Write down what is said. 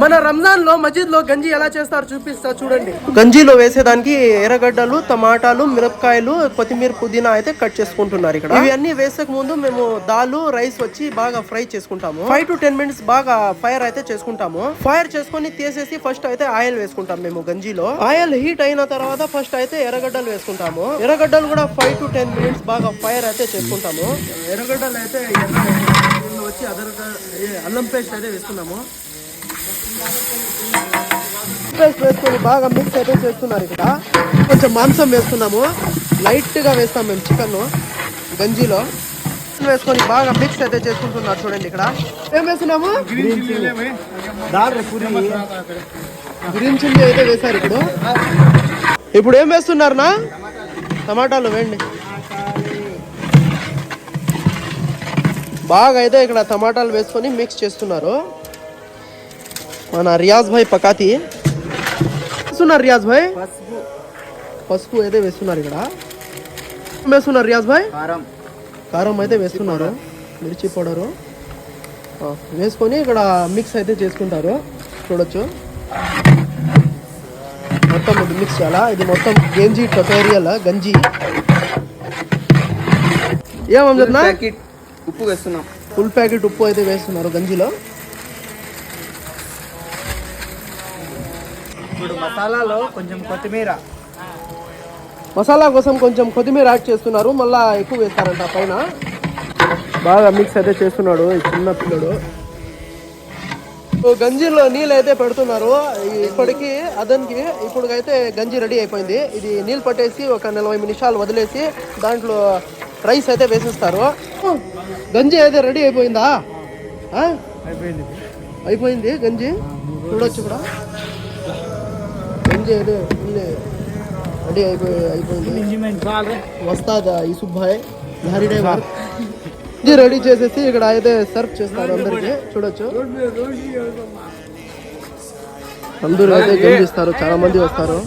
మన రంజాన్ లో మస్జిద్ లో గంజి ఎలా చేస్తారు చూపిస్తా చూడండి. గంజిలో వేసేదానికి ఎర్రగడ్డలు, టమాటాలు, మిరపకాయలు, కొత్తిమీర, పుదీనా అయితే కట్ చేసుకుంటున్నారు ఇక్కడ. ఇవన్నీ వేసక ముందు మేము దాల్ రైస్ వచ్చి బాగా ఫ్రై చేసుకుంటాము. 5 to 10 minutes బాగా ఫైర్ అయితే చేసుకుంటాము. ఫైర్ చేసుకొని తీసేసి ఫస్ట్ అయితే ఆయిల్ వేసుకుంటాం మేము గంజిలో. ఆయిల్ హీట్ అయిన తర్వాత ఫస్ట్ అయితే ఎర్రగడ్డలు వేసుకుంటాము. ఎర్రగడ్డలు కూడా 5 to 10 minutes బాగా ఫైర్ అయితే చేసుకుంటాము. ఎర్రగడ్డలు అయితే వచ్చి అల్లం పేస్ట్ అయితే వేసుకున్నాము. పేస్ట్ వేసుకొని బాగా మిక్స్ అయితే చేస్తున్నారు ఇక్కడ. కొంచెం మాంసం వేస్తున్నాము, లైట్ గా వేస్తాం మేము చికెన్ గంజిలో వేసుకొని బాగా మిక్స్ అయితే చేసుకుంటున్నారు చూడండి. ఇక్కడ ఏం వేస్తున్నాము, గ్రీన్ చిల్లీ అయితే వేశారు. ఇప్పుడు ఏం వేస్తున్నారు నా టమాటాలు వేయండి. బాగా అయితే ఇక్కడ టమాటాలు వేసుకొని మిక్స్ చేస్తున్నారు. మన రియాజ్ భాయ్ పకాతి వేస్తున్నారు. రియాజ్ భాయ్ పసుపు అయితే వేస్తున్నారు. ఇక్కడ వేస్తున్నారు రియాజ్ భాయ్ కారం అయితే వేస్తున్నారు. మిర్చి పౌడరు వేసుకొని ఇక్కడ మిక్స్ అయితే చేసుకుంటారు. చూడొచ్చు మొత్తం ఇది మిక్స్ చేయాలా. ఇది మొత్తం గంజి ట్యుటోరియల్. గంజి ఏమన్నా ఉప్పు వేస్తున్నాం. ఫుల్ ప్యాకెట్ ఉప్పు అయితే వేస్తున్నారు గంజిలో. ఇప్పుడు మసాలాలో కొంచెం కొత్తిమీర, మసాలా కోసం కొంచెం కొత్తిమీర యాడ్ చేస్తున్నారు. మళ్ళా ఎక్కువ వేస్తారంట పైన. బాగా మిక్స్ అయితే చేస్తున్నాడు ఈ చిన్న పిల్లడు. గంజిలో నీళ్ళు అయితే పెడుతున్నారు. ఇప్పటికి అదనికి ఇప్పుడు అయితే గంజి రెడీ అయిపోయింది. ఇది నీళ్ళు పట్టేసి ఒక 40 నిమిషాలు వదిలేసి దాంట్లో రైస్ అయితే వేసేస్తారు. గంజి అయితే రెడీ అయిపోయిందా? అయిపోయింది గంజి. చూడొచ్చు కూడా గంజి అయితే రెడీ అయిపోయింది. వస్తాదా యూసుఫ్ భాయ్ భారీ డ్రైవర్. ఇది రెడీ చేసేసి ఇక్కడ అయితే సర్వ్ చేస్తారు అందరికి. చూడొచ్చు అందరూ అయితే గంజి ఇస్తారు, చాలా మంది వస్తారు.